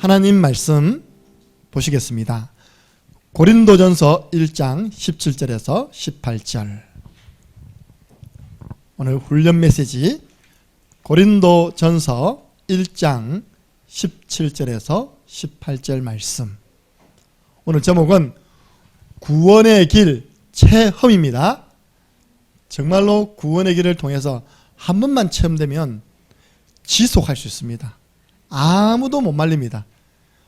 하나님 말씀 보시겠습니다. 고린도전서 1장 17절에서 18절. 오늘 훈련 메시지 고린도전서 1장 17절에서 18절 말씀. 오늘 제목은 구원의 길 체험입니다. 정말로 구원의 길을 통해서 한 번만 체험되면 지속할 수 있습니다. 아무도 못 말립니다.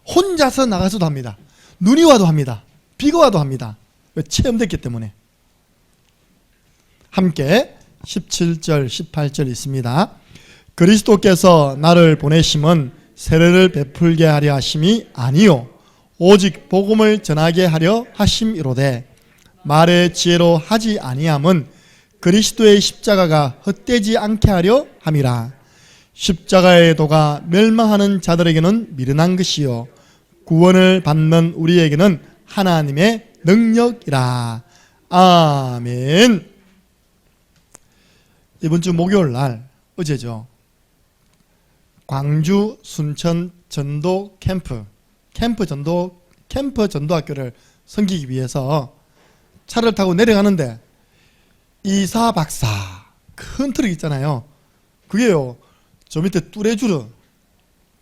혼자서 나가서도 합니다. 눈이 와도 합니다. 비가 와도 합니다. 왜? 체험됐기 때문에. 함께 17절 18절 있습니다. 그리스도께서 나를 보내심은 세례를 베풀게 하려 하심이 아니요 오직 복음을 전하게 하려 하심이로되 말의 지혜로 하지 아니함은 그리스도의 십자가가 헛되지 않게 하려 함이라. 십자가의 도가 멸망하는 자들에게는 미련한 것이요 구원을 받는 우리에게는 하나님의 능력이라. 아멘. 이번 주 목요일 날, 어제죠, 광주 순천 전도 캠프 전도학교를 섬기기 위해서 차를 타고 내려가는데 이사 박사 큰 트럭 있잖아요. 그게요, 저 밑에 뚜레쥬르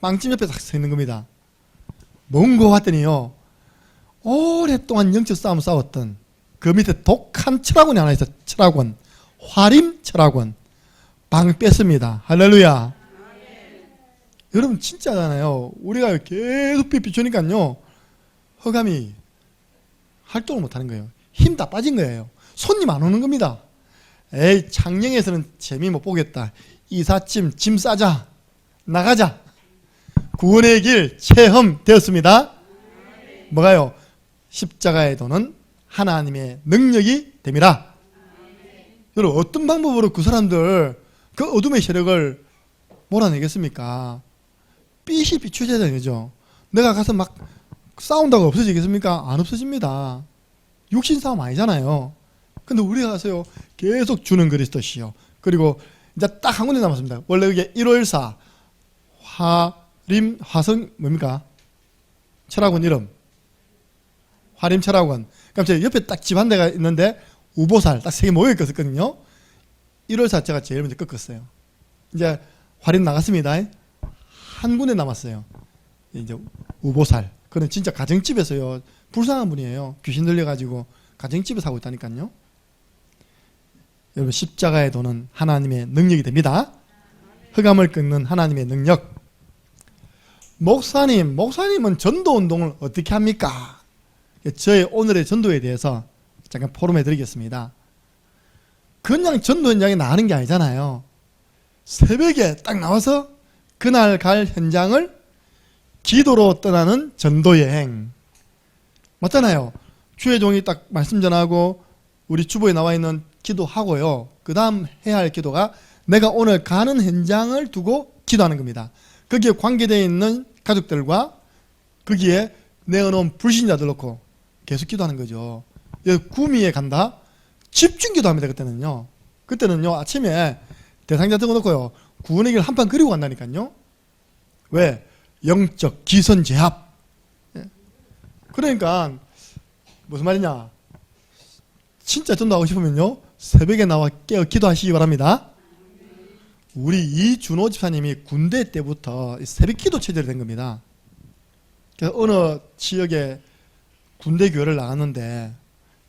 빵집 옆에 딱 서 있는 겁니다. 뭔고 봤더니요, 오랫동안 영적 싸움 싸웠던 그 밑에 독한 철학원이 하나 있어요. 철학원, 화림 철학원. 방 뺐습니다. 할렐루야. 여러분 진짜잖아요. 우리가 계속 비추니까요 허감이 활동을 못하는 거예요. 힘 다 빠진 거예요. 손님 안 오는 겁니다. 에이, 창녕에서는 재미 못 보겠다. 이삿짐 짐 싸자, 나가자. 구원의 길 체험되었습니다. 뭐가요? 십자가의 도는 하나님의 능력이 됨이라. 여러분 어떤 방법으로 그 사람들 그 어둠의 세력을 몰아내겠습니까? 빛이 비춰져야 되죠. 내가 가서 막 싸운다고 없어지겠습니까? 안 없어집니다. 육신 싸움 아니잖아요. 근데 우리가 가서요 계속 주는 그리스도시요. 그리고 이제 딱 한 군데 남았습니다. 원래 그게 154 화성 뭡니까? 철학원 이름 화림 철학원. 그럼 제 옆에 딱 집 한 대가 있는데 우보살 딱 3개 모여 있었거든요. 154 제가 제일 먼저 꺾었어요. 이제 화림 나갔습니다. 한 군데 남았어요. 이제 우보살. 그는 진짜 가정집에서요 불쌍한 분이에요. 귀신 들려가지고 가정집에 사고 있다니까요. 여러분 십자가의 도는 하나님의 능력이 됩니다. 흑암을 꺾는 하나님의 능력. 목사님은 전도운동을 어떻게 합니까? 저의 오늘의 전도에 대해서 잠깐 포럼해 드리겠습니다. 그냥 전도 현장에 나가는 게 아니잖아요. 새벽에 딱 나와서 그날 갈 현장을 기도로 떠나는 전도여행. 맞잖아요. 주의 종이 딱 말씀 전하고 우리 주보에 나와 있는 기도하고요. 그 다음 해야 할 기도가 내가 오늘 가는 현장을 두고 기도하는 겁니다. 거기에 관계되어 있는 가족들과 거기에 내어놓은 불신자들 놓고 계속 기도하는 거죠. 구미에 간다? 집중 기도합니다. 그때는요 아침에 대상자 적어놓고요 구원의 길 한판 그리고 간다니까요. 왜? 영적 기선제압. 그러니까 무슨 말이냐, 진짜 전도하고 싶으면요 새벽에 나와 깨어 기도하시기 바랍니다. 우리 이준호 집사님이 군대 때부터 새벽 기도 체제로 된 겁니다. 그래서 어느 지역에 군대 교회를 나갔는데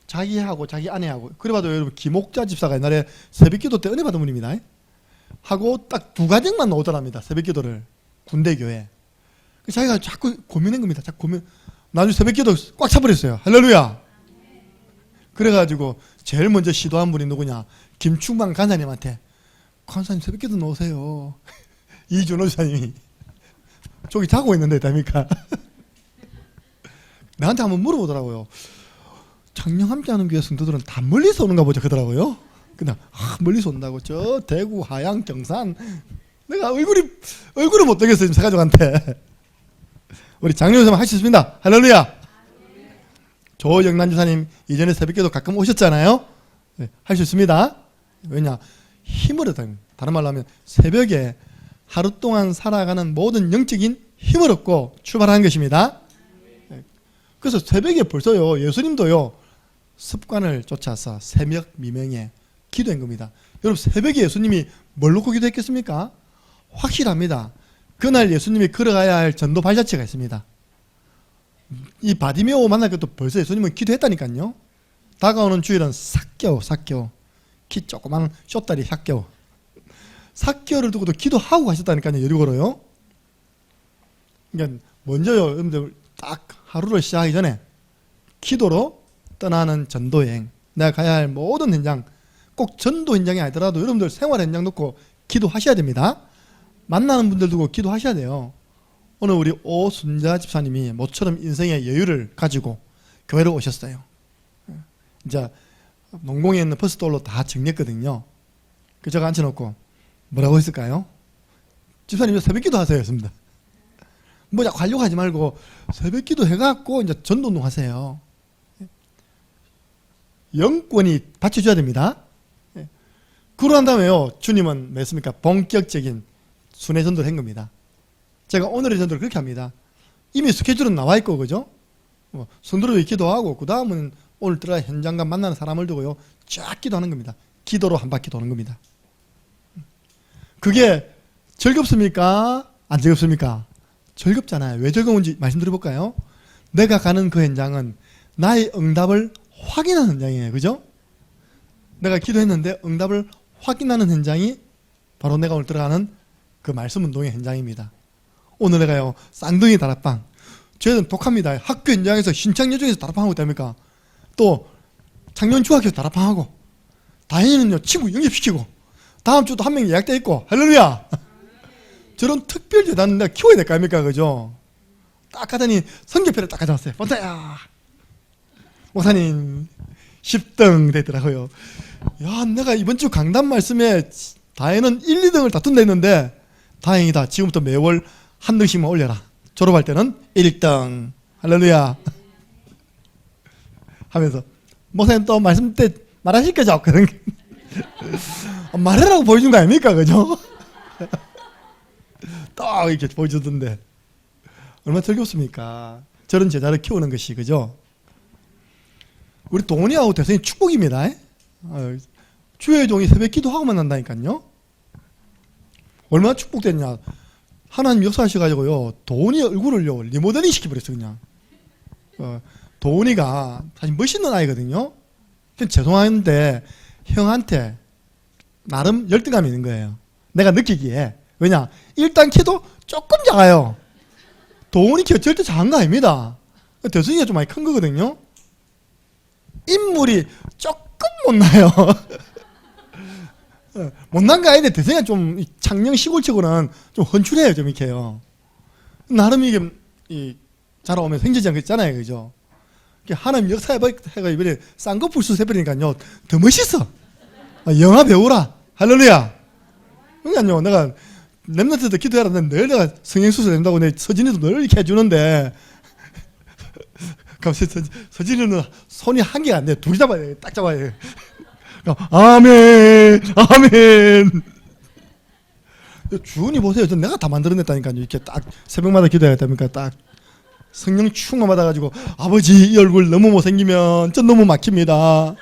자기하고 자기 아내하고, 그래봐도 여러분 김옥자 집사가 옛날에 새벽 기도 때 은혜 받은 분입니다. 하고 딱 2가정만 오더랍니다. 새벽 기도를 군대 교회. 자기가 자꾸 고민한 겁니다. 자꾸 고민. 나중에 새벽 기도 꽉 차버렸어요. 할렐루야. 그래가지고 제일 먼저 시도한 분이 누구냐, 김충만 간사님한테 간사님 새벽 기도 넣으세요. 이준호 집사님이 저기 자고 있는데 됩니까? 나한테 한번 물어보더라고요. 작년 함께하는 교회 성도들은 다 멀리서 오는가 보죠 그러더라고요. 그냥 멀리서 온다고. 저 대구 하양 경산. 내가 얼굴을 못 되겠어요 제 가족한테. 우리 장로님 하셨습니다. 할렐루야. 조영란 주사님 이전에 새벽기도 가끔 오셨잖아요. 네, 할 수 있습니다. 왜냐, 힘을 얻어요. 다른 말로 하면 새벽에 하루 동안 살아가는 모든 영적인 힘을 얻고 출발하는 것입니다. 그래서 새벽에 벌써요, 예수님도요, 습관을 쫓아서 새벽 미명에 기도한 겁니다. 여러분, 새벽에 예수님이 뭘 놓고 기도했겠습니까? 확실합니다. 그날 예수님이 걸어가야 할 전도 발자취가 있습니다. 이 바디메오 만날 것도 벌써 예수님은 기도했다니까요. 다가오는 주일은 삭개오, 키 조그만 쇼다리 삭개오를 두고도 기도하고 가셨다니까요. 여리고로요. 그러니까 먼저요, 여러분들 딱 하루를 시작하기 전에 기도로 떠나는 전도여행, 내가 가야 할 모든 현장, 꼭 전도 현장이 아니더라도 여러분들 생활 현장 놓고 기도하셔야 됩니다. 만나는 분들 두고 기도하셔야 돼요. 오늘 우리 오순자 집사님이 모처럼 인생의 여유를 가지고 교회로 오셨어요. 이제 농공에 있는 버스돌로 다 정리했거든요. 그 제가 앉혀놓고 뭐라고 했을까요? 집사님 새벽 기도 하세요 했습니다. 뭐 자꾸 하려고 하지 말고 새벽 기도 해갖고 이제 전도운동 하세요. 영권이 받쳐줘야 됩니다. 그러고 난 다음에요, 주님은 맺습니까? 본격적인 순회 전도를 한 겁니다. 제가 오늘의 전도를 그렇게 합니다. 이미 스케줄은 나와 있고, 그죠? 성도를 기도하고, 그 다음은 오늘 들어가 현장과 만나는 사람을 두고요, 쫙 기도하는 겁니다. 기도로 한 바퀴 도는 겁니다. 그게 즐겁습니까? 안 즐겁습니까? 즐겁잖아요. 왜 즐거운지 말씀드려볼까요? 내가 가는 그 현장은 나의 응답을 확인하는 현장이에요. 그죠? 내가 기도했는데 응답을 확인하는 현장이 바로 내가 오늘 들어가는 그 말씀 운동의 현장입니다. 오늘 내가요, 쌍둥이 다락방, 저희는 독합니다. 학교 현장에서 신창여중에서 다락방하고 있답니까? 또 창녕 중학교에서 다락방하고, 다행히는요 친구 영접시키고, 다음 주도 한 명 예약돼 있고, 할렐루야. 저런 특별 재단은 내가 키워야 될 거 아닙니까? 그죠? 딱 가더니 성적표를 딱 가져왔어요. 본다야 목사님 10등 되더라고요. 야, 내가 이번 주 강단 말씀에 다혜는 1, 2등을 다툰다 했는데 다행이다. 지금부터 매월 한 등씩만 올려라. 졸업할 때는 1등. 할렐루야. 하면서 목사님 또 말씀 때 말하실 거죠? 그런 말해라고 보여준 거 아닙니까? 그죠? 딱 이렇게 보여주던데 얼마나 즐겁습니까? 저런 제자를 키우는 것이, 그죠? 우리 동훈이하고 대선이 축복입니다. 주의 종이 새벽 기도하고 만난다니까요. 얼마나 축복됐냐. 하나님 역사하셔가지고요, 도훈이 얼굴을요 리모델링 시켜버렸어. 그냥 도훈이가 사실 멋있는 아이거든요. 죄송한데 형한테 나름 열등감이 있는 거예요. 내가 느끼기에. 왜냐, 일단 키도 조금 작아요. 도훈이 키가 절대 작은 거 아닙니다. 대선이가 좀 많이 큰 거거든요. 인물이 조금 못나요. 못난 거 아닌데 대선이가 좀 창녕 시골치고는 좀 헌출해요. 좀 이렇게요. 나름 이게 자라오면 생기지 않고 있잖아요. 그죠? 하나님 역사해가 이번에 쌍꺼풀 수술해버리니까요 더 멋있어. 영화 배우라. 할렐루야. 그러니까요, 내가 렘넌트도 기도하라는데 늘 내가 성형수술 된다고 내 서진이도 늘 이렇게 해주는데 갑자기 서진이는 손이 한 개가 안 돼. 둘이 잡아야 돼. 딱 잡아야 돼. 아멘, 아멘. 주은이 보세요. 내가 다 만들어냈다니까요. 이렇게 딱 새벽마다 기도해야 됩니까? 딱 성령 충만 받아가지고, 아버지 이 얼굴 너무 못생기면 전 너무 막힙니다.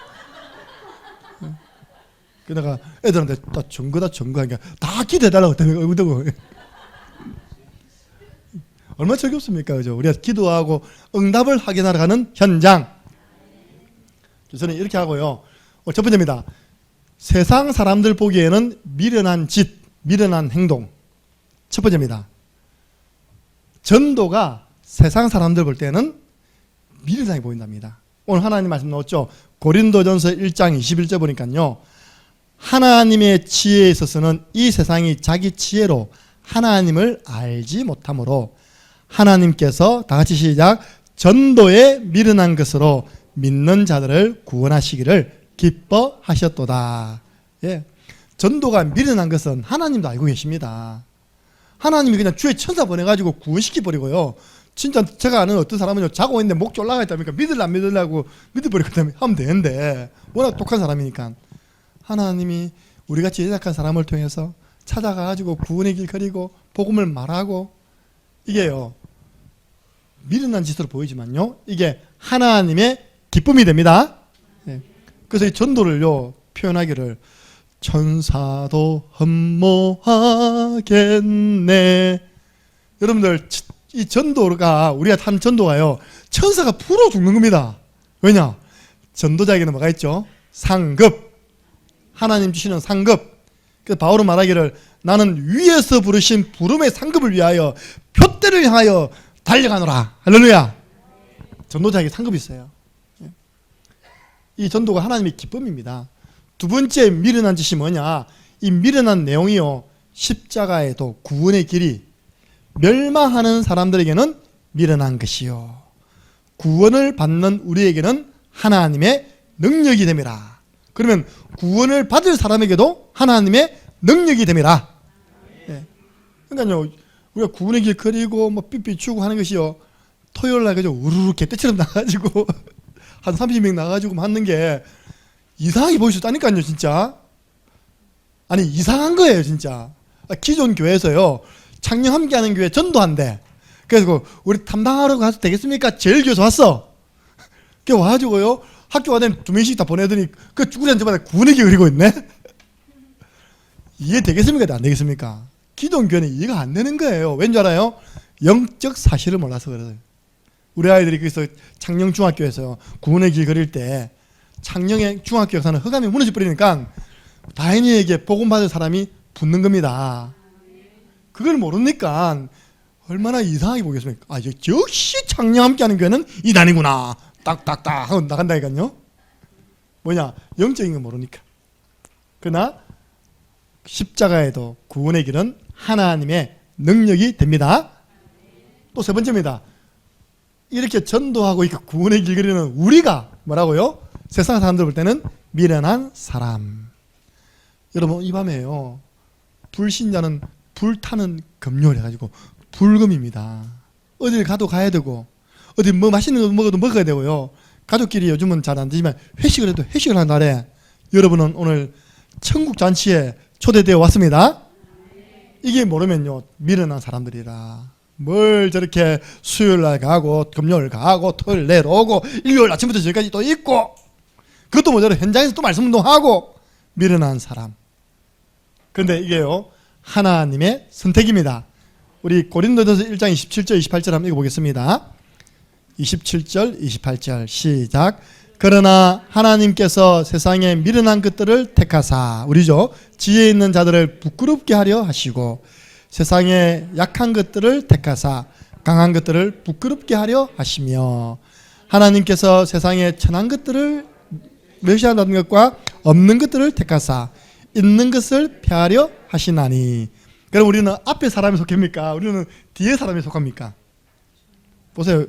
그러다가 애들한테 다 증거하니까 다 기도해달라고 했다니까. 얼마나 즐겁습니까? 그죠? 우리가 기도하고 응답을 확인하러 가는 현장. 저는 이렇게 하고요. 첫 번째입니다. 세상 사람들 보기에는 미련한 짓, 미련한 행동. 첫 번째입니다. 전도가 세상 사람들 볼 때는 미련하게 보인답니다. 오늘 하나님 말씀 나왔죠. 고린도전서 1장 21절 보니까요, 하나님의 지혜에 있어서는 이 세상이 자기 지혜로 하나님을 알지 못하므로 하나님께서, 다 같이 시작, 전도에 미련한 것으로 믿는 자들을 구원하시기를 기뻐하셨도다. 예. 전도가 미련한 것은 하나님도 알고 계십니다. 하나님이 그냥 주의 천사 보내가지고 구원시켜버리고요, 진짜 제가 아는 어떤 사람은요, 자고 있는데 목 졸라가 있다니까 믿을라 안 믿으려고 믿어버리고 하면 되는데, 워낙 독한 사람이니까. 하나님이 우리같이 연약한 사람을 통해서 찾아가가지고 구원의 길 그리고 복음을 말하고 이게요, 미련한 짓으로 보이지만요, 이게 하나님의 기쁨이 됩니다. 예. 그래서 이 전도를요, 표현하기를 천사도 흠모하겠네. 여러분들, 이 전도가, 우리가 하는 전도가요, 천사가 불어 죽는 겁니다. 왜냐? 전도자에게는 뭐가 있죠? 상급. 하나님 주시는 상급. 그래서 바울은 말하기를 나는 위에서 부르신 부름의 상급을 위하여 표대를 향하여 달려가노라. 할렐루야. 전도자에게 상급이 있어요. 이 전도가 하나님의 기쁨입니다. 두 번째 미련한 짓이 뭐냐? 이 미련한 내용이요, 십자가에도 구원의 길이 멸망하는 사람들에게는 미련한 것이요, 구원을 받는 우리에게는 하나님의 능력이 됨이라. 그러면 구원을 받을 사람에게도 하나님의 능력이 됨이라. 예. 그러니까요, 우리가 구원의 길 그리고 뭐 삐삐 추고 하는 것이요, 토요일 날 그저 우르르 개떼처럼 나가지고 한 30명 나가지고 하는 게 이상하게 보일 수 있다니까요, 진짜. 아니, 이상한 거예요, 진짜. 기존 교회에서요, 창녕 함께하는 교회 전도한대. 그래서 우리 탐방하러 가도 되겠습니까? 제일 교회에서 왔어. 그 와가지고요, 학교 가더니 2명씩 다 보내더니 그 쭈구리한 저마다 구원의 길 그리고 있네. 이해 되겠습니까? 안 되겠습니까? 기존 교회는 이해가 안 되는 거예요. 왠지 알아요? 영적 사실을 몰라서 그래요. 우리 아이들이 거기서 창녕 중학교에서 구원의 길 그릴 때 창녕의 중학교 역사는 흑암이 무너져 버리니까 다행히에게 복음 받을 사람이 붙는 겁니다. 그걸 모르니까 얼마나 이상하게 보겠습니까? 아, 역시 창녕 함께하는 교회는 이단이구나. 딱딱딱 하고 나간다니까요. 뭐냐? 영적인 거 모르니까. 그러나 십자가에도 구원의 길은 하나님의 능력이 됩니다. 또 세 번째입니다. 이렇게 전도하고 이렇게 구원의 길 그리는 우리가 뭐라고요? 세상 사람들 볼 때는 미련한 사람. 여러분, 이 밤에요, 불신자는 불타는 금요일 해가지고 불금입니다. 어딜 가도 가야 되고 어디 뭐 맛있는 거 먹어도 먹어야 되고요. 가족끼리 요즘은 잘 안 되지만 회식을 해도 회식을 하는 날에 여러분은 오늘 천국 잔치에 초대되어 왔습니다. 이게 모르면요, 미련한 사람들이라. 뭘 저렇게 수요일 날 가고 금요일 가고 토요일 내려오고 일요일 아침부터 저기까지 또 있고, 그것도 모자라 현장에서 또 말씀 운동하고, 미련한 사람. 그런데 이게요, 하나님의 선택입니다. 우리 고린도전서 1장 27절 28절 한번 읽어보겠습니다. 27절 28절 시작. 그러나 하나님께서 세상에 미련한 것들을 택하사, 우리죠, 지혜 있는 자들을 부끄럽게 하려 하시고, 세상에 약한 것들을 택하사 강한 것들을 부끄럽게 하려 하시며, 하나님께서 세상에 천한 것들을 멸시한다는 것과 없는 것들을 택하사 있는 것을 폐하려 하시나니. 그럼 우리는 앞에 사람이 속합니까? 우리는 뒤에 사람이 속합니까? 보세요.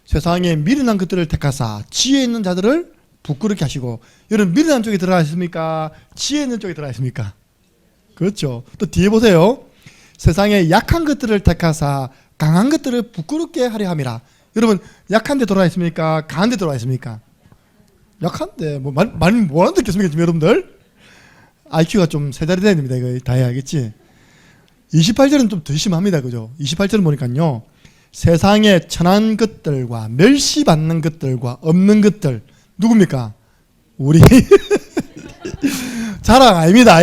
세상에 미련한 것들을 택하사 지혜 있는 자들을 부끄럽게 하시고. 여러분, 미련한 쪽에 들어가 있습니까? 지혜 있는 쪽에 들어가 있습니까? 그렇죠. 또 뒤에 보세요. 세상에 약한 것들을 택하사 강한 것들을 부끄럽게 하려 함이라. 여러분, 약한 데 들어가 있습니까? 강한 데 들어가 있습니까? 약한데 뭐 말 뭐라는 듣겠습니까, 지금 여러분들? IQ가 좀 세 자리 돼야 됩니다. 이거 다 해야겠지. 28절은 좀 더 심합니다. 그죠? 28절은 보니까요, 세상에 천한 것들과 멸시받는 것들과 없는 것들, 누굽니까? 우리 자랑 아닙니다.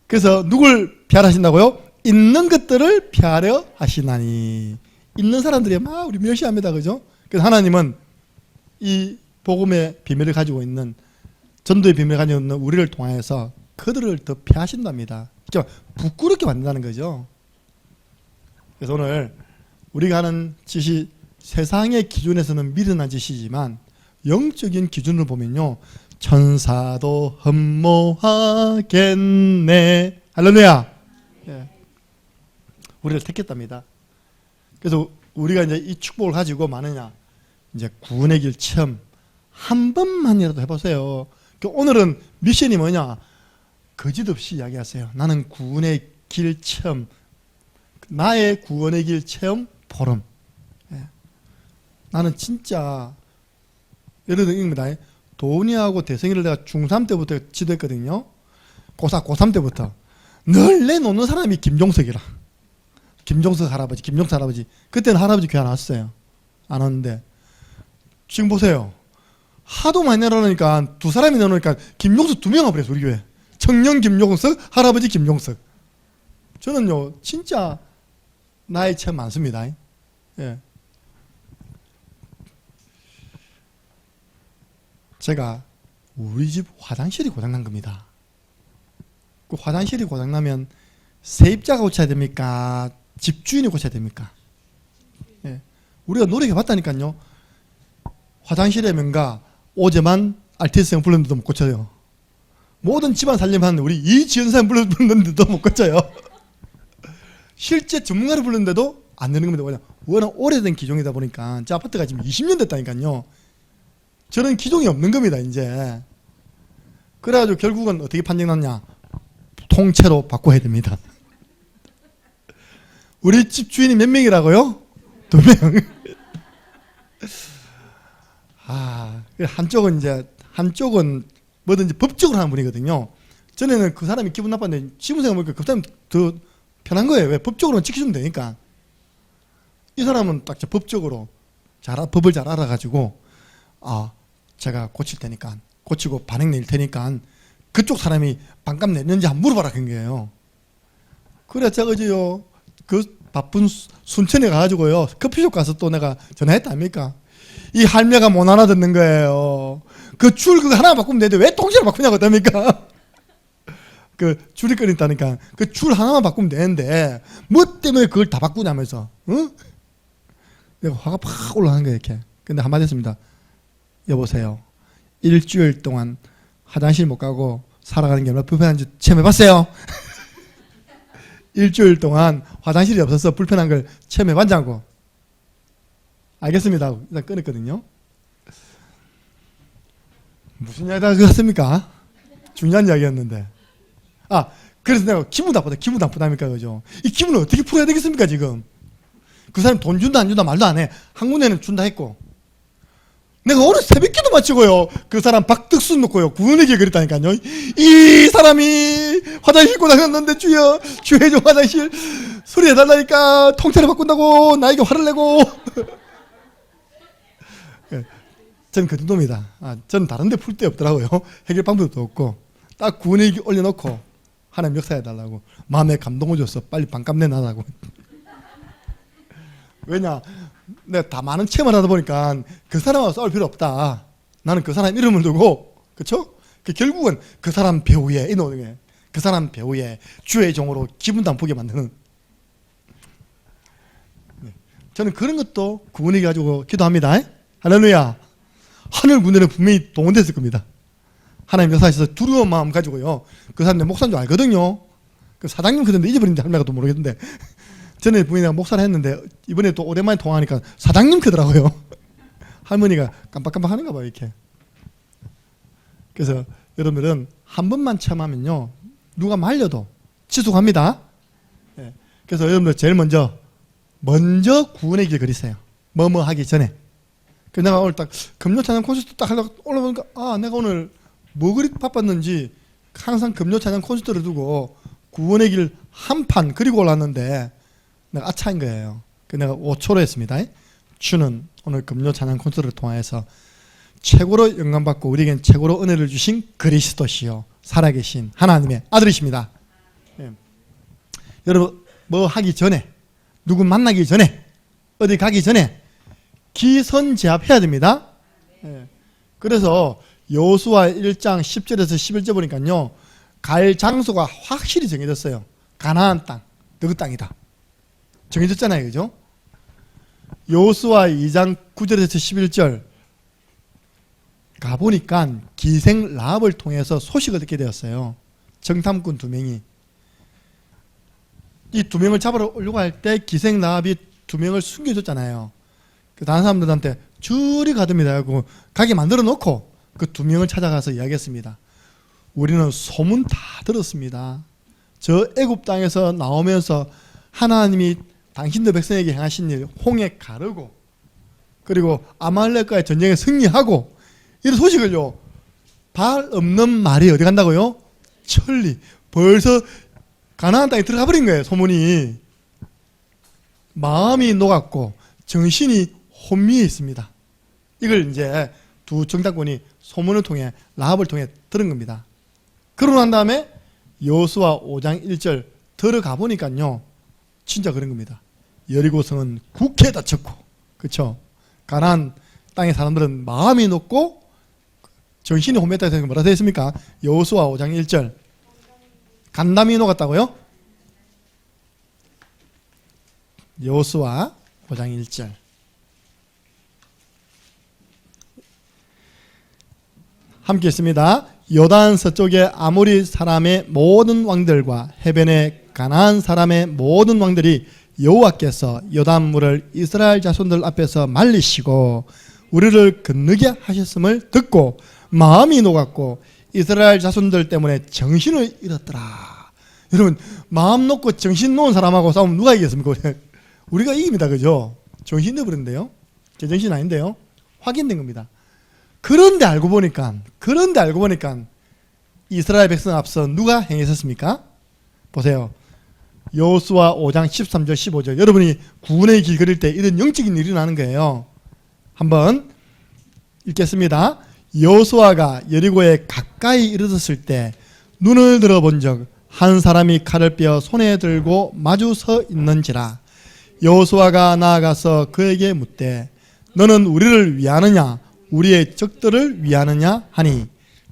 그래서 누굴 피하신다고요? 있는 것들을 피하려 하시나니. 있는 사람들이 막 우리 멸시합니다. 그죠? 그래서 하나님은 이 복음의 비밀을 가지고 있는, 전도의 비밀을 가지고 있는 우리를 통하여서 그들을 더 피하신답니다. 그러니까 부끄럽게 만든다는 거죠. 그래서 오늘 우리가 하는 짓이 세상의 기준에서는 미련한 짓이지만 영적인 기준으로 보면요, 천사도 흠모하겠네. 할렐루야. 예. 우리를 택했답니다. 그래서 우리가 이제 이 축복을 가지고 마느냐, 이제 구원의 길 체험 한 번만이라도 해보세요. 오늘은 미션이 뭐냐? 거짓없이 이야기하세요. 나는 구원의 길 체험, 나의 구원의 길 체험 포럼. 예. 나는 진짜 예를 들어 입니다. 도훈이하고 대성이를 내가 중3 때부터 지도했거든요. 고3 때부터 늘 내놓는 사람이 김종석이라. 김종석 할아버지, 김종석 할아버지. 그때는 할아버지 교회 안 왔어요. 안 왔는데 지금 보세요. 하도 많이 내려놓으니까 두 사람이 내려놓으니까 김종석 두 명 와버렸어 우리 교회. 청년 김종석, 할아버지 김종석. 저는요 진짜 나이 참 많습니다. 예. 제가 우리 집 화장실이 고장난 겁니다. 그 화장실이 고장나면 세입자가 고쳐야 됩니까? 집주인이 고쳐야 됩니까? 예. 우리가 노력해봤다니까요. 화장실의 명가 오제만 RTS형 불렀는데도 못 고쳐요. 모든 집안 살림하는 우리 이지연사님 불렀는데도 못 고쳐요. 실제 전문가를 불렀는데도 안 되는 겁니다. 워낙 오래된 기종이다 보니까 제 아파트가 지금 20년 됐다니까요. 저는 기종이 없는 겁니다 이제. 그래가지고 결국은 어떻게 판정났냐, 통째로 바꿔야 됩니다. 우리 집 주인이 몇 명이라고요? 2명. 한쪽은 뭐든지 법적으로 하는 분이거든요. 전에는 그 사람이 기분 나빴는데 지금 생각해보니까 그 사람이 더 편한 거예요. 왜? 법적으로만 지켜주면 되니까. 이 사람은 딱 법적으로 법을 잘 알아가지고 제가 고칠 테니까, 고치고 반응 낼 테니까 그쪽 사람이 반값 냈는지 한번 물어봐라 그런 거예요. 그래 제가 어제요 그 바쁜 순천에 가가지고요 커피숍 가서 또 내가 전화했다 아닙니까? 이 할매가 못 알아듣는 거예요. 그 줄 그거 하나 바꾸면 되는데 왜 통째로 바꾸냐고 합니까? 그 줄이 끊있다니까 그 줄 하나만 바꾸면 되는데 뭐 때문에 그걸 다 바꾸냐면서. 응? 내가 화가 팍 올라가는 거예요 이렇게. 근데 한마디 했습니다. 여보세요, 일주일 동안 화장실 못 가고 살아가는 게 얼마나 불편한지 체험해봤어요? 일주일 동안 화장실이 없어서 불편한 걸 체험해봤냐고. 알겠습니다. 일단 끊었거든요. 무슨 이야기가 그렇습니까? 중요한 이야기였는데. 그래서 내가 기분 나쁘다니까 그죠? 이 기분을 어떻게 풀어야 되겠습니까 지금? 그 사람 돈 준다 안 준다 말도 안 해. 한 군데는 준다 했고. 내가 오늘 새벽기도 마치고요 그 사람 박득순 놓고요 구원에게 그랬다니까요. 이 사람이 화장실 고장났는데 주여 주의 좀 화장실 수리해달라니까 통째로 바꾼다고 나에게 화를 내고. 저는 그 정도입니다. 저는 다른 데 풀 데 없더라고요. 해결 방법도 없고 딱 구원에게 올려놓고 하나님 역사해달라고 마음에 감동을 줬어. 빨리 반값 내놔라고. 왜냐, 내가 다 많은 체험을 하다 보니까 그 사람하고 싸울 필요 없다. 나는 그 사람 이름을 두고, 그쵸? 결국은 그 사람 배우에, 그 사람 배우에 주의 종으로 기분도 안 나쁘게 만드는. 저는 그런 것도 구원이 가지고 기도합니다. 할렐루야. 하늘 군대는 분명히 동원됐을 겁니다. 하나님 역사하셔서 두려운 마음 가지고요. 그 사람 내 목사인 줄 알거든요. 그 사장님 그런데 잊어버린지 할매가 또 모르겠는데. 전에 부인이랑 목사를 했는데 이번에 또 오랜만에 통화하니까 사장님 크더라고요. 할머니가 깜빡깜빡 하는가 봐요 이렇게. 그래서 여러분들은 한 번만 체험하면요 누가 말려도 지속합니다. 그래서 여러분들 제일 먼저 구원의 길 그리세요. 뭐뭐 하기 전에. 그래서 내가 오늘 딱 금요 찬양 콘서트 딱 하려고 올라보니까 내가 오늘 뭐 그리 바빴는지 항상 금요 찬양 콘서트를 두고 구원의 길 한 판 그리고 올랐는데 내가 아차인 거예요. 내가 5초로 했습니다. 주는 오늘 금요 찬양 콘서트를 통하여서 최고로 영광받고 우리에겐 최고로 은혜를 주신 그리스도시요 살아계신 하나님의 아들이십니다. 여러분 뭐 하기 전에, 누구 만나기 전에, 어디 가기 전에 기선제압해야 됩니다. 그래서 여호수아 1장 10절에서 11절 보니까요 갈 장소가 확실히 정해졌어요. 가나안 땅, 너희 땅이다. 정해졌잖아요. 그죠? 여호수아 2장 9절에서 11절 가보니까 기생 라합을 통해서 소식을 듣게 되었어요. 정탐꾼 2명이. 이 2명을 잡으러 오려고 할 때 기생 라합이 2명을 숨겨줬잖아요. 다른 사람들한테 저리 가듭니다 하고 가게 만들어 놓고 그 2명을 찾아가서 이야기했습니다. 우리는 소문 다 들었습니다. 저 애굽 땅에서 나오면서 하나님이 당신들 백성에게 행하신 일, 홍해 가르고 그리고 아말렉과의 전쟁에 승리하고 이런 소식을요 발 없는 말이 어디 간다고요? 천리. 벌써 가나안 땅에 들어가 버린 거예요 소문이. 마음이 녹았고 정신이 혼미해 있습니다. 이걸 이제 두 정탐꾼이 소문을 통해 라합을 통해 들은 겁니다. 그러고 난 다음에 여호수아 5장 1절 들어가 보니까요, 진짜 그런 겁니다. 여리고성은 굳게 닫혔고, 그렇죠? 가나안 땅의 사람들은 마음이 높고 정신이 혼미했다고 해서 뭐라 되어 있습니까? 여호수아 5장 1절 간담이 녹았다고요? 여호수아 5장 1절 함께 있습니다. 요단 서쪽의 아모리 사람의 모든 왕들과 해변의 가나안 사람의 모든 왕들이 여호와께서 요단물을 이스라엘 자손들 앞에서 말리시고 우리를 건너게 하셨음을 듣고 마음이 녹았고 이스라엘 자손들 때문에 정신을 잃었더라. 여러분, 마음 놓고 정신 놓은 사람하고 싸우면 누가 이기겠습니까? 우리가 이깁니다. 그죠? 정신 잃어버린대요. 제정신 아닌데요. 확인된 겁니다. 그런데 알고 보니까 이스라엘 백성 앞서 누가 행했었습니까? 보세요. 여호수아 5장 13절 15절. 여러분이 구원의 길 걸을 때 이런 영적인 일이 일어나는 거예요. 한번 읽겠습니다. 여호수아가 여리고에 가까이 이르렀을 때 눈을 들어본 적 한 사람이 칼을 빼어 손에 들고 마주 서 있는지라. 여호수아가 나아가서 그에게 묻되 너는 우리를 위하느냐 우리의 적들을 위하느냐 하니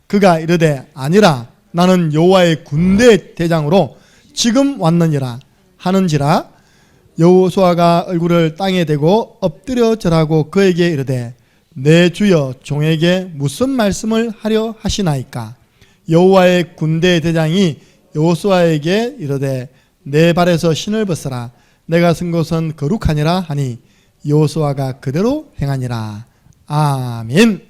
그가 이르되 아니라 나는 여호와의 군대 대장으로 지금 왔느니라 하는지라. 여호수아가 얼굴을 땅에 대고 엎드려 절하고 그에게 이르되 내 주여 종에게 무슨 말씀을 하려 하시나이까. 여호와의 군대 대장이 여호수아에게 이르되 내 발에서 신을 벗으라 내가 쓴 것은 거룩하니라 하니 여호수아가 그대로 행하니라. 아멘.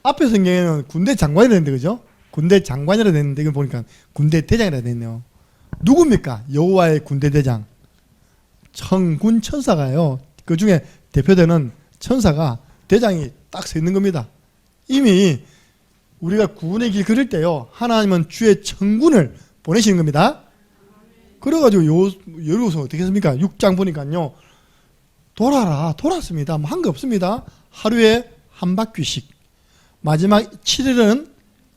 앞에 성경에는 군대 장관이라 했는데, 그죠? 군대 장관이라 했는데 이거 보니까 군대 대장이라 했네요. 누굽니까? 여호와의 군대 대장. 천군 천사가요. 그 중에 대표되는 천사가 대장이 딱 서 있는 겁니다. 이미 우리가 구원의 길 걸을 때요, 하나님은 주의 천군을 보내시는 겁니다. 그래가지고 여리고서 어떻게 했습니까? 6장 보니까요, 돌았습니다. 뭐 한 거 없습니다. 하루에 한 바퀴씩. 마지막 7일은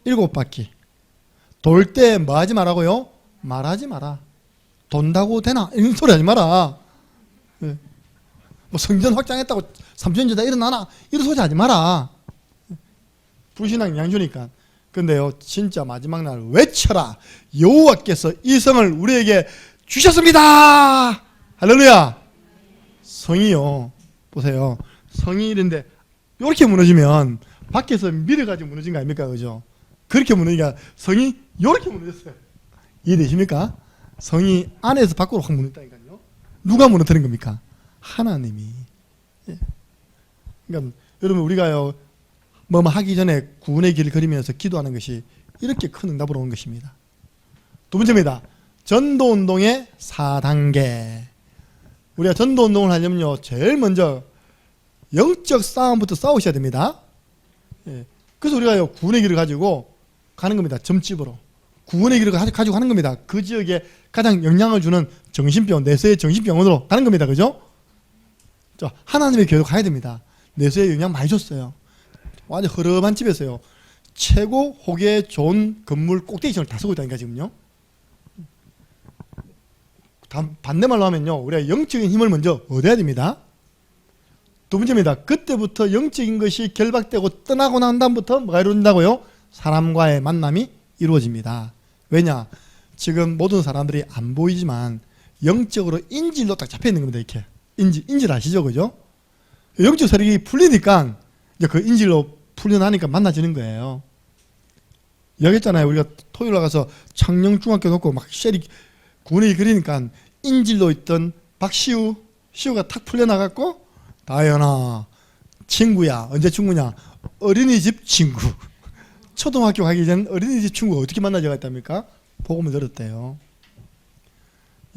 7바퀴. 돌 때 뭐 하지 말라고요? 말하지 마라. 돈다고 되나? 이런 소리 하지 마라. 뭐 성전 확장했다고 3천 년 다 일어나나? 이런 소리 하지 마라. 불신앙 양주니까. 근데요, 진짜 마지막 날 외쳐라. 여호와께서 이 성을 우리에게 주셨습니다. 할렐루야. 성이요, 보세요. 성이 이런데 이렇게 무너지면 밖에서 밀어가지고 무너진 거 아닙니까? 그죠? 그렇게 무너지니까 성이 이렇게 무너졌어요. 이해되십니까? 성이 안에서 밖으로 확 무너졌다니까요. 누가 무너뜨린 겁니까? 하나님이. 예. 그러니까 여러분, 우리가요 뭐 하기 전에 구원의 길을 걸으면서 기도하는 것이 이렇게 큰 응답으로 온 것입니다. 두 번째입니다. 전도운동의 4단계. 우리가 전도운동을 하려면요, 제일 먼저 영적 싸움부터 싸우셔야 됩니다. 예. 그래서 우리가 구원의 길을 가지고 가는 겁니다. 점집으로. 구원의 길을 가지고 가는 겁니다. 그 지역에 가장 영향을 주는 정신병, 내세의 정신병원으로 가는 겁니다. 그죠? 하나님의 교회로 가야 됩니다. 내세에 영향 많이 줬어요. 완전 허름한 집에서요, 최고 호계 좋은 건물 꼭대기층을 다 쓰고 있다니까 지금요. 반대말로 하면요, 우리가 영적인 힘을 먼저 얻어야 됩니다. 두 번째입니다. 그때부터 영적인 것이 결박되고 떠나고 난 다음부터 뭐가 이루어진다고요? 사람과의 만남이 이루어집니다. 왜냐? 지금 모든 사람들이 안 보이지만 영적으로 인질로 딱 잡혀 있는 겁니다. 이렇게 인질 아시죠? 그죠? 영적 세력이 풀리니까 이제 그 인질로 풀려나니까 만나지는 거예요. 여기 있잖아요. 우리가 토요일 나가서 창녕중학교 놓고 막 쉐리 군이 그리니까 인질로 있던 시우가 탁 풀려나갔고, 다현아 친구야. 언제 친구냐? 어린이집 친구. 초등학교 가기 전 어린이집 친구가 어떻게 만나자가 있답니까? 복음을 들었대요.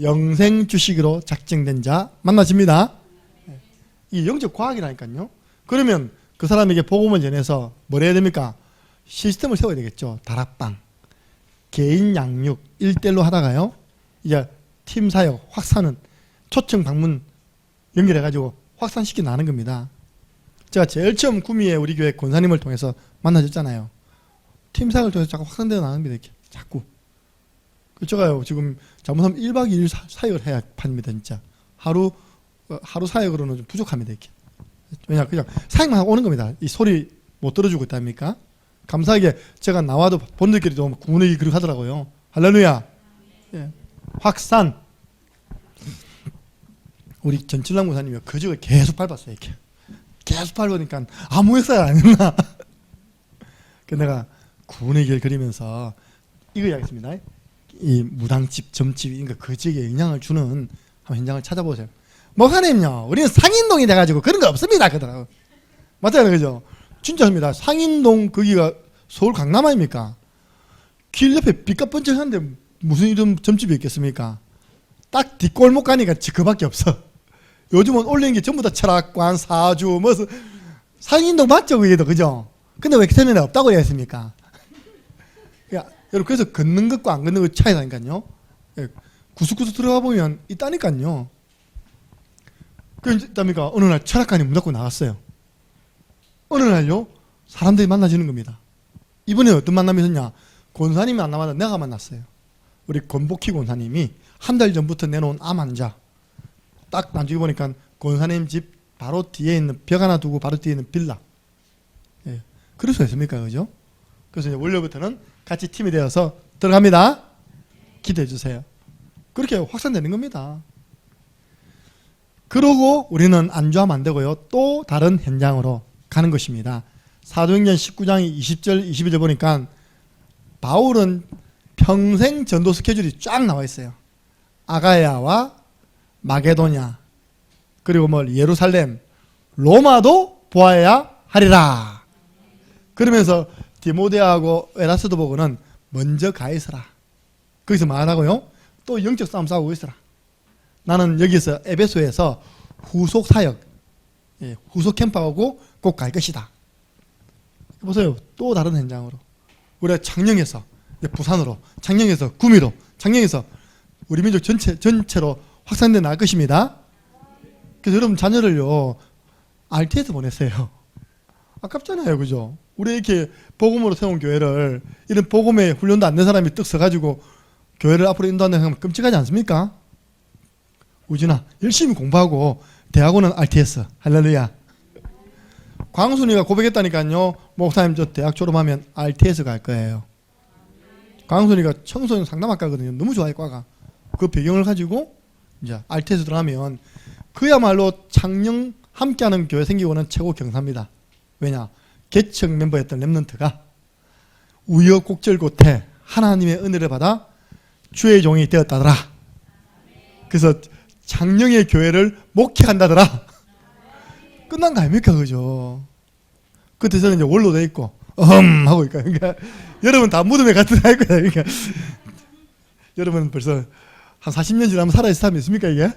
영생 주식으로 작정된 자 만나집니다. 이 영적 과학이라니까요. 그러면 그 사람에게 복음을 전해서 뭘 해야 됩니까? 시스템을 세워야 되겠죠. 다락방, 개인 양육 1대1로 하다가요, 이제 팀 사역, 확산은 초청 방문 연결해가지고 확산시켜 나가는 겁니다. 제가 제일 처음 구미에 우리 교회 권사님을 통해서 만나줬잖아요. 팀상을 통해서 자꾸 확산되어 나갑니다. 이렇게 자꾸. 제가요 지금 잘못하면 1박 2일 사역을 해야 판입니다. 진짜 하루 사역으로는 좀 부족합니다. 이렇게. 왜냐 그냥 사역만 하고 오는 겁니다. 이 소리 못 들어주고 있답니까? 감사하게 제가 나와도 본들끼리도 구원의 길 그렇게 하더라고요. 할렐루야. 예. 확산. 우리 전칠남 목사님이 그저을 계속 밟았어요. 이렇게. 계속 밟으니까 아무 역사가 안 했나. 그래서 내가 구원의 길 그리면서 이거 이야기했습니다. 이 무당집, 점집, 그러니까 그 지역에 영향을 주는 한번 현장을 찾아보세요. 목사님요, 우리는 상인동이 돼가지고 그런 거 없습니다. 그러더라고요. 맞잖아요, 그죠? 진짜입니다. 상인동 거기가 서울 강남 아닙니까? 길 옆에 빛깔 번쩍하는데 무슨 이런 점집이 있겠습니까? 딱 뒷골목 가니까 그밖에 없어. 요즘은 올리는 게 전부 다 철학관, 사주, 뭐 상인동 맞죠, 그게도, 그죠? 근데 왜 세면에 없다고 했습니까? 여러분, 그래서 걷는 것과 안 걷는 것 차이라니까요. 구석구석 들어가 보면 있다니까요. 그러니까 어느 날 철학관이 문 닫고 나갔어요. 어느 날요, 사람들이 만나지는 겁니다. 이번에 어떤 만남이 있었냐? 권사님이 만나마다 내가 만났어요. 우리 권복희 권사님이 한 달 전부터 내놓은 암 환자. 딱 나중에 보니까 권사님 집 바로 뒤에 있는 벽 하나 두고 바로 뒤에 있는 빌라. 예. 그럴 수 있습니까? 그죠? 그래서 이제 원래부터는 같이 팀이 되어서 들어갑니다. 기대해 주세요. 그렇게 확산되는 겁니다. 그러고 우리는 안주하면 안 되고요. 또 다른 현장으로 가는 것입니다. 사도행전 19장 20절 21절 보니까 바울은 평생 전도 스케줄이 쫙 나와 있어요. 아가야와 마게도냐, 그리고 예루살렘, 로마도 보아야 하리라. 그러면서 디모데하고 에라스도 보고는 먼저 가 있어라. 거기서 말하고요. 또 영적 싸움 싸우고 있어라. 나는 여기서 에베소에서 후속 사역, 후속 캠프하고 꼭 갈 것이다. 보세요. 또 다른 현장으로. 우리가 창녕에서 부산으로, 창녕에서 구미로, 창녕에서 우리 민족 전체로 확산돼 나갈 것입니다. 그래서 여러분 자녀를요 RT에서 보냈어요. 아깝잖아요, 그죠? 우리 이렇게 복음으로 세운 교회를 이런 복음에 훈련도 안 된 사람이 떡 서가지고 교회를 앞으로 인도한다는 생각하면 끔찍하지 않습니까? 우진아, 열심히 공부하고 대학원은 RTS. 할렐루야. 광순이가 고백했다니까요. 목사님 저 대학 졸업하면 RTS 갈 거예요. 광순이가 청소년 상담학과거든요. 너무 좋아해, 과가. 그 배경을 가지고 이제 RTS 들어가면 그야말로 창녕 함께하는 교회 생기고는 최고 경사입니다. 왜냐? 개척 멤버였던 렘넌트가 우여곡절곳에 하나님의 은혜를 받아 주의 종이 되었다더라. 그래서 창녕의 교회를 목회한다더라. 끝난 거 아닙니까, 그죠? 그 대사는 이제 원로 돼 있고 하고 있까. 그러니까 여러분 다 무덤에 같은 할 거야. 그러니까 여러분 벌써 한 40년 지나면 살아있을 사람이 있습니까, 이게?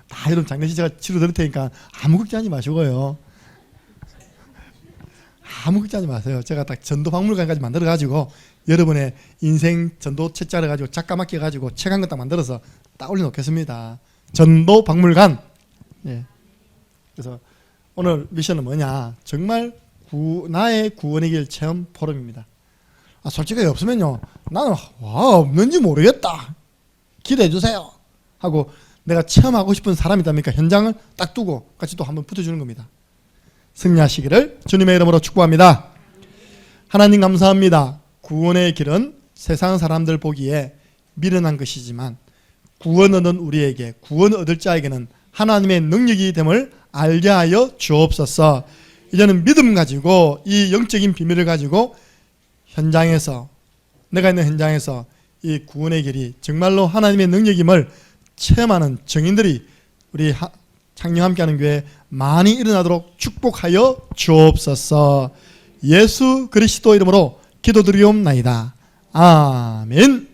다 여러분 장례식 제가 치료 드릴 테니까 아무 걱정하지 마시고요. 아무 걱정하지 마세요. 제가 딱 전도 박물관까지 만들어가지고 여러분의 인생 전도 책자를 가지고 작가 맡겨가지고 책 한 권 딱 만들어서 딱 올려놓겠습니다. 전도 박물관. 예. 그래서 오늘 미션은 뭐냐? 정말 나의 구원의 길 체험 포럼입니다. 솔직히 없으면요, 나는 없는지 모르겠다. 기대해 주세요. 하고 내가 체험하고 싶은 사람이 있답니까? 현장을 딱 두고 같이 또 한번 붙여주는 겁니다. 승리하시기를 주님의 이름으로 축복합니다. 하나님 감사합니다. 구원의 길은 세상 사람들 보기에 미련한 것이지만 구원 얻는 우리에게, 구원 얻을 자에게는 하나님의 능력이 됨을 알게 하여 주옵소서. 이제는 믿음 가지고 이 영적인 비밀을 가지고 현장에서, 내가 있는 현장에서 이 구원의 길이 정말로 하나님의 능력임을 체험하는 증인들이 우리 창녕 함께하는 교회 많이 일어나도록 축복하여 주옵소서. 예수 그리스도 이름으로 기도드리옵나이다. 아멘.